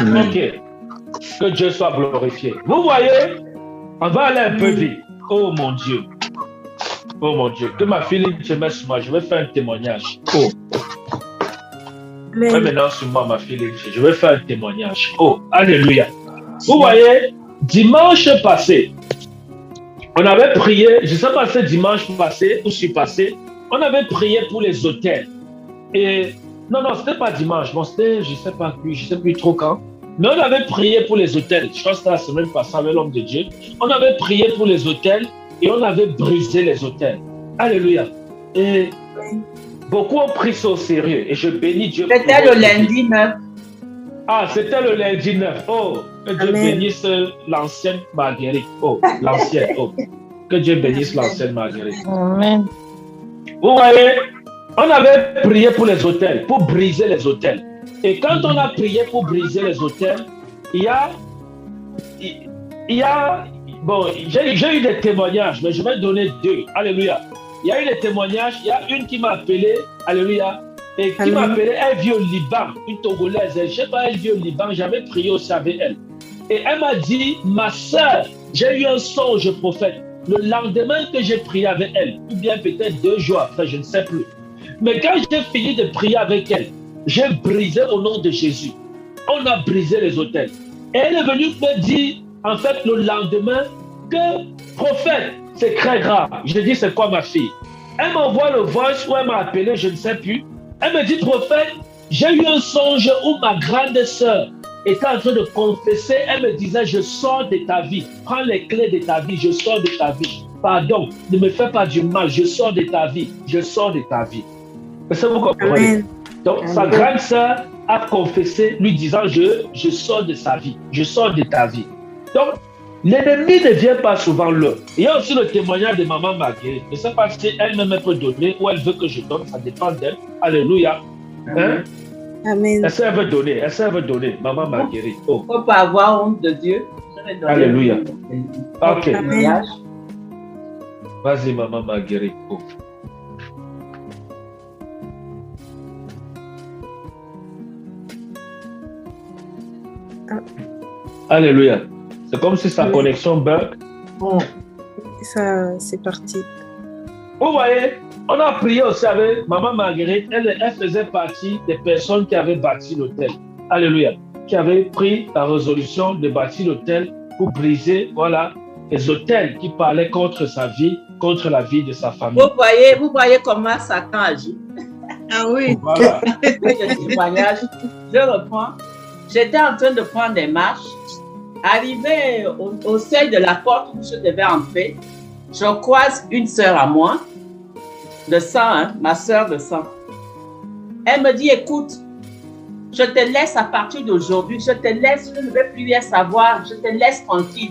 Ok. Que Dieu soit glorifié. Vous voyez, on va aller un peu vite. Oh mon Dieu. Oh mon Dieu. Que ma fille se mette sur moi. Je vais faire un témoignage. Oh. Ouais, maintenant sur moi, ma fille. Je vais faire un témoignage. Oh, alléluia. Vous voyez, dimanche passé, on avait prié, je ne sais pas si c'est dimanche passé ou surpassé, on avait prié pour les hôtels. Et non, c'était pas dimanche, bon, c'était, je sais plus trop quand. Mais on avait prié pour les hôtels. Je crois que c'était la semaine passée avec l'homme de Dieu. On avait prié pour les hôtels et on avait brisé les hôtels. Alléluia. Et beaucoup ont pris ça au sérieux et je bénis Dieu. C'était le lundi 9. Ah, c'était le lundi 9. Oh, que Dieu bénisse l'ancienne Marguerite. Oh, l'ancienne. Oh, que Dieu bénisse l'ancienne Marguerite. Amen. Vous voyez, on avait prié pour les hôtels, pour briser les hôtels. Et quand on a prié pour briser les hôtels, il y a bon, j'ai eu des témoignages, mais je vais donner deux. Alléluia. Il y a eu des témoignages, il y a une qui m'a appelé, alléluia, et qui m'a appelé, elle vit au Liban, une Togolaise. Je ne sais pas, elle vit au Liban, j'avais prié aussi avec elle. Et elle m'a dit, ma soeur, j'ai eu un songe prophète. Le lendemain que j'ai prié avec elle, ou bien peut-être 2 jours après, je ne sais plus. Mais quand j'ai fini de prier avec elle, j'ai brisé au nom de Jésus. On a brisé les hôtels. Et elle est venue me dire, en fait, le lendemain, que prophète, c'est très grave. Je dis, c'est quoi ma fille? Elle m'envoie le voice où elle m'a appelé, je ne sais plus. Elle me dit, prophète, j'ai eu un songe où ma grande sœur était en train de confesser. Elle me disait, je sors de ta vie. Prends les clés de ta vie, je sors de ta vie. Pardon, ne me fais pas du mal, je sors de ta vie. Je sors de ta vie. Est-ce que vous comprenez? Donc, sa grande sœur a confessé, lui disant, je sors de sa vie. Je sors de ta vie. Donc, l'ennemi ne vient pas souvent là. Il y a aussi le témoignage de maman Marguerite. Je ne sais pas si elle-même peut donner ou elle veut que je donne. Ça dépend d'elle. Alléluia. Hein? Amen. Est-ce qu'elle veut donner? Est-ce qu'elle veut donner, maman Marguerite? Oh. Il ne faut pas avoir honte de Dieu. Alléluia. Ok. Amen. Vas-y, maman Marguerite. Oh. Alléluia. C'est comme si sa connexion bug. Ça, c'est parti. Vous voyez, on a prié aussi avec maman Marguerite. Elle faisait partie des personnes qui avaient bâti l'hôtel. Alléluia. Qui avaient pris la résolution de bâtir l'hôtel pour briser, voilà, les hôtels qui parlaient contre sa vie, contre la vie de sa famille. Vous voyez comment Satan agit. Ah oui. Voilà. Je reprends. J'étais en train de prendre des marches. Arrivé au seuil de la porte où je devais entrer, je croise une sœur à moi, de sang, hein, ma sœur de sang. Elle me dit, écoute, je te laisse à partir d'aujourd'hui, je te laisse, je ne veux plus rien savoir, je te laisse tranquille.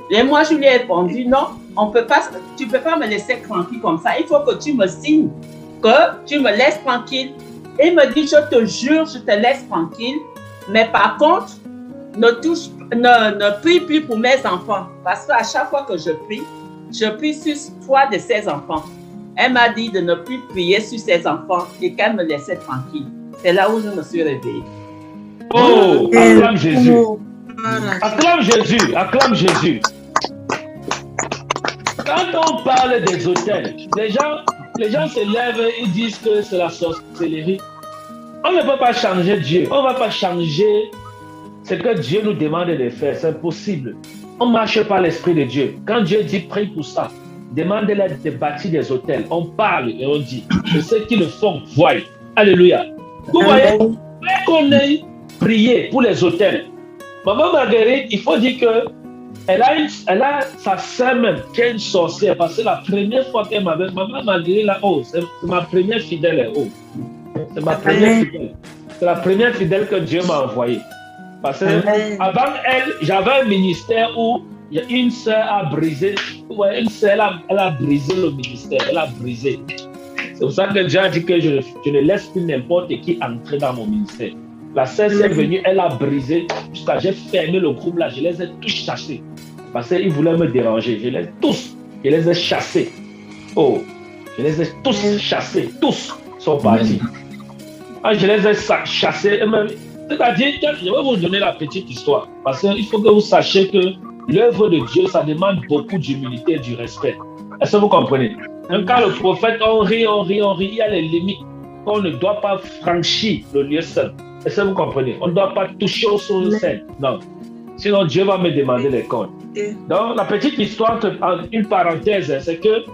Et moi, je lui ai répondu, non, tu ne peux pas me laisser tranquille comme ça, il faut que tu me signes, que tu me laisses tranquille. Et il me dit, je te jure, je te laisse tranquille, mais par contre, ne prie plus pour mes enfants, parce qu'à chaque fois que je prie sur toi de ses enfants. Elle m'a dit de ne plus prier sur ses enfants et qu'elle me laissait tranquille. C'est là où je me suis réveillée. Oh, acclame Jésus. Acclame Jésus, acclame Jésus. Quand on parle des hôtels, les gens se lèvent et disent que c'est la sorcellerie. On ne peut pas changer Dieu. On ne va pas changer ce que Dieu nous demande de faire. C'est impossible. On ne marche pas l'Esprit de Dieu. Quand Dieu dit prie pour ça, demandez-leur de bâtir des hôtels. On parle et on dit. Et ceux qui le font, voient. Alléluia. Vous voyez, qu'on ait prié pour les hôtels. Maman Marguerite, il faut dire que elle a sa sœur même qui est une sorcière. Parce que la première fois qu'elle m'avait... Maman Marguerite, là, oh, c'est ma première fidèle. Oh. C'est ma première fidèle. C'est la première fidèle que Dieu m'a envoyée. Parce que avant elle, j'avais un ministère où une sœur a brisé. Ouais, une sœur, elle a brisé le ministère. Elle a brisé. C'est pour ça que Dieu a dit que je ne laisse plus n'importe qui entrer dans mon ministère. La sœur est venue, elle a brisé. Jusqu'à j'ai fermé le groupe là, je les ai tous chassés. Parce qu'ils voulaient me déranger. Je les ai chassés. Oh, je les ai tous chassés. Tous sont partis. Ah, je les ai chassés. C'est-à-dire, je vais vous donner la petite histoire. Parce qu'il faut que vous sachiez que l'œuvre de Dieu, ça demande beaucoup d'humilité et du respect. Est-ce que vous comprenez? Même quand le prophète, on rit, il y a les limites qu'on ne doit pas franchir le lieu saint. Est-ce que vous comprenez? On ne doit pas toucher aux choses saintes. Non. Sinon, Dieu va me demander les comptes. Donc, la petite histoire, une parenthèse, c'est que,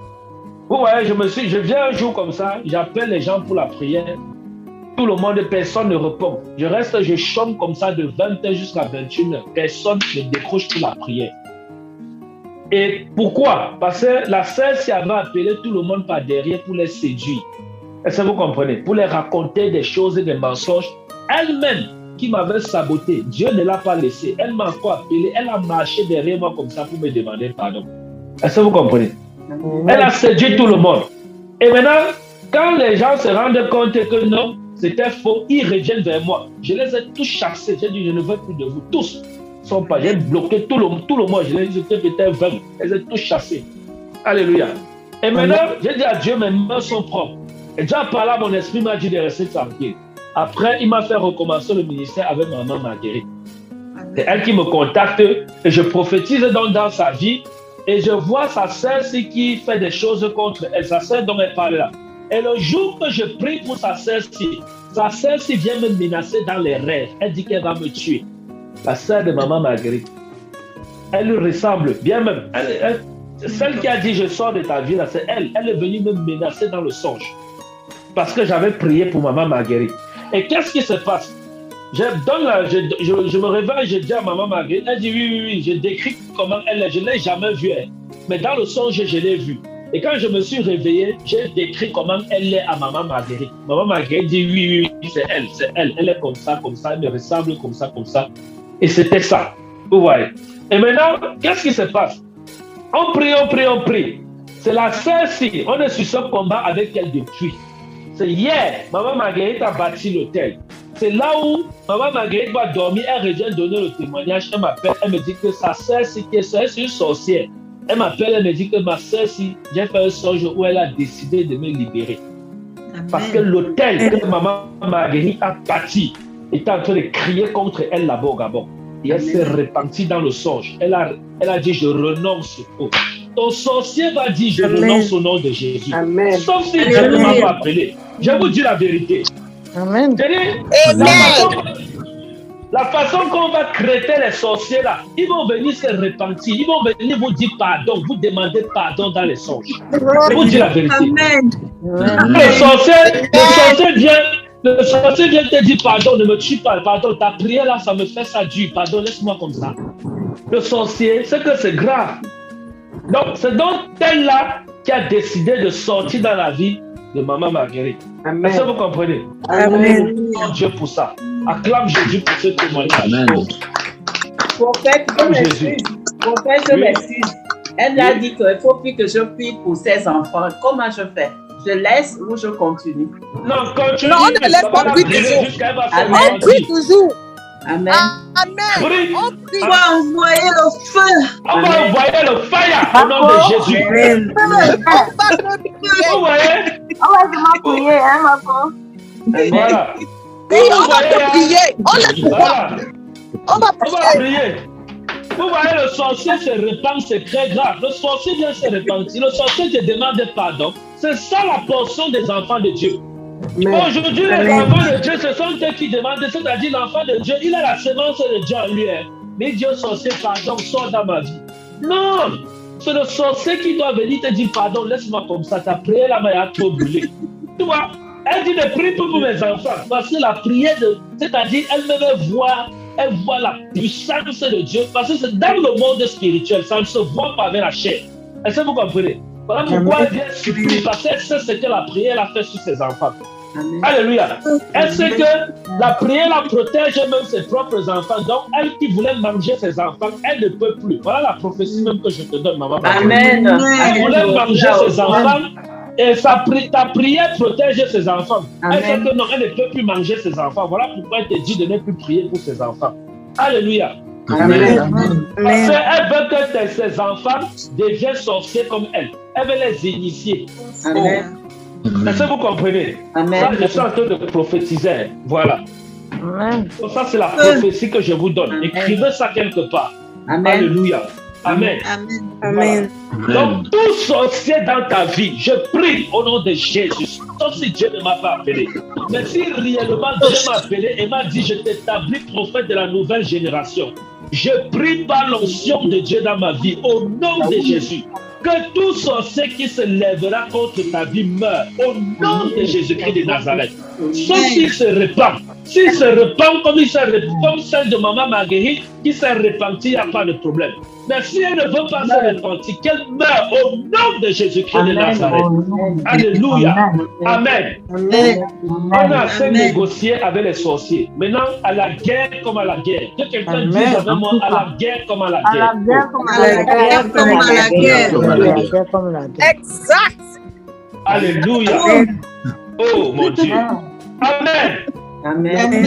vous voyez, je viens un jour comme ça, j'appelle les gens pour la prière. Tout le monde, personne ne répond. Je chôme comme ça de 20h jusqu'à 21h. Personne ne décroche pour la prière. Et pourquoi? Parce que la sœur s'y avait appelé tout le monde par derrière pour les séduire. Est-ce que vous comprenez? Pour les raconter des choses et des mensonges. Elle-même qui m'avait saboté, Dieu ne l'a pas laissé. Elle m'a encore appelé, elle a marché derrière moi comme ça pour me demander pardon. Est-ce que vous comprenez? Elle a séduit tout le monde. Et maintenant, quand les gens se rendent compte que non, c'était faux, ils reviennent vers moi. Je les ai tous chassés. J'ai dit, je ne veux plus de vous. Tous sont pas. J'ai bloqué tout le monde. Je les ai peut-être 20. Je les ai tous chassés. Alléluia. Et maintenant, j'ai dit à Dieu, mes mains sont propres. Et Dieu a parlé à mon esprit, m'a dit de rester tranquille. Après, il m'a fait recommencer le ministère avec maman Marguerite. C'est elle qui me contacte et je prophétise donc dans sa vie. Et je vois sa sœur qui fait des choses contre elle. Sa sœur dont elle parle là. Et le jour que je prie pour sa sœur-ci vient me menacer dans les rêves. Elle dit qu'elle va me tuer. La sœur de maman Marguerite. Elle lui ressemble bien même. Celle qui a dit je sors de ta vie, là, c'est elle. Elle est venue me menacer dans le songe. Parce que j'avais prié pour maman Marguerite. Et qu'est-ce qui se passe? Je me réveille, je dis à maman Marguerite, elle dit oui, je décris comment elle est. Je ne l'ai jamais vue, elle. Mais dans le songe, je l'ai vue. Et quand je me suis réveillé, j'ai décrit comment elle est à maman Marguerite. Maman Marguerite dit oui, c'est elle. Elle est comme ça, elle me ressemble comme ça. Et c'était ça. Vous voyez. Et maintenant, qu'est-ce qui se passe? On prie. C'est la sœur-ci. On est sur ce combat avec elle depuis. C'est hier, maman Marguerite a bâti l'hôtel. C'est là où maman Marguerite va dormir, elle revient donner le témoignage. Elle m'appelle, elle me dit que sa sœur-ci, c'est une sorcière. Elle m'appelle, elle me dit que ma sœur-ci, j'ai fait un songe où elle a décidé de me libérer. Amen. Parce que l'hôtel que maman Marguerite a bâti était en train de crier contre elle là-bas au Gabon. Et elle s'est repentie dans le songe. Elle a dit, je renonce au. Ton sorcier va dire, je renonce au nom de Jésus. Amen. Sauf si Dieu ne m'a pas appelé. Je vous dis la vérité. Amen. La façon qu'on va traiter les sorciers là, ils vont venir se repentir, ils vont venir vous dire pardon, vous demander pardon dans les songes. Je vous dis la vérité. Amen. Le sorcier vient te dire pardon, ne me tue pas, pardon, ta prière là, ça me fait ça dur, pardon, laisse-moi comme ça. Le sorcier, c'est que c'est grave. Donc, c'est donc elle là qui a décidé de sortir dans la vie de maman Marguerite. Est-ce que vous comprenez? Amen. Dieu pour ça. Acclame Jésus pour ce témoignage. Amen. Prophète, je m'excuse. Elle a dit qu'il ne faut plus que je prie pour ses enfants. Comment je fais? Je laisse ou je continue? Non, continue. Non, on ne laisse pas prier toujours. On prie toujours. Amen. Amen. On va envoyer le feu. On va envoyer le feu au nom de Jésus. Amen. Vous voyez? On va vraiment prier, hein, ma femme? Voilà. On va prier. On va prier. Vous voyez, le sorcier se répand, c'est très grave. Le sorcier vient se repentir. Le sorcier te demande pardon. C'est ça la portion des enfants de Dieu. Aujourd'hui, les enfants de Dieu, ce sont eux qui demandent, c'est-à-dire l'enfant de Dieu, il a la semence de Dieu en lui. Mais Dieu sorcier, pardon, sors dans ma vie. Non, c'est le sorcier qui doit venir te dire pardon, laisse-moi comme ça, ta prière là m'a trop brûlé. Tu vois, elle dit de prier pour mes enfants, parce que la prière, c'est-à-dire elle me voit, elle voit la puissance de Dieu, parce que c'est dans le monde spirituel, ça ne se voit pas avec la chair. Est-ce que vous comprenez? Voilà pourquoi elle vient supplier, parce qu'elle sait ce que la prière a fait sur ses enfants. Amen. Alléluia. Elle sait que la prière la protège même ses propres enfants. Donc, elle qui voulait manger ses enfants, elle ne peut plus. Voilà la prophétie même que je te donne, maman. Amen. Elle voulait manger ses enfants et ta prière protège ses enfants. Amen. Elle sait que non, elle ne peut plus manger ses enfants. Voilà pourquoi elle te dit de ne plus prier pour ses enfants. Alléluia. Amen. Parce qu'elle veut que ses enfants deviennent sorciers comme elle. Elle veut les initier. Amen. Est-ce que vous comprenez? Amen. Ça, je suis en train de prophétiser. Voilà. Amen. Donc ça, c'est la prophétie que je vous donne. Écrivez ça quelque part. Amen. Alléluia. Amen. Amen. Donc, tout sorcier dans ta vie, je prie au nom de Jésus, sauf si Dieu ne m'a pas appelé. Mais si réellement Dieu m'a appelé et m'a dit, je t'établis prophète de la nouvelle génération, je prie par l'onction de Dieu dans ma vie, au nom de Jésus, que tout sorcier qui se lèvera contre ta vie meure, au nom de Jésus-Christ de Nazareth. Sauf s'il se répand. S'il se répand comme celle de maman Marguerite, qui s'est repentie, il n'y a pas de problème. Mais si elle ne veut pas se repentir, qu'elle meure au nom de Jésus-Christ de Nazareth. Alléluia. Amen. On a assez négocié avec les sorciers. Maintenant, à la guerre comme à la guerre. Que quelqu'un dise avec moi, à la guerre comme à la guerre. À la guerre comme à la guerre. Comme à la guerre. Comme à la guerre. Exact. Alléluia. Oh mon Dieu. Amen. Amen.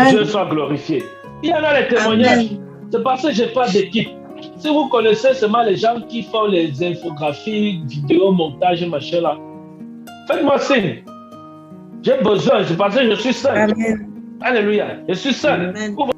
Dieu soit glorifié. Il y en a les témoignages. C'est parce que je n'ai pas d'équipe. Si vous connaissez seulement les gens qui font les infographies, vidéos, montage, machin là, faites-moi signe. J'ai besoin, c'est parce que je suis seul. Amen. Alléluia. Je suis seul. Vous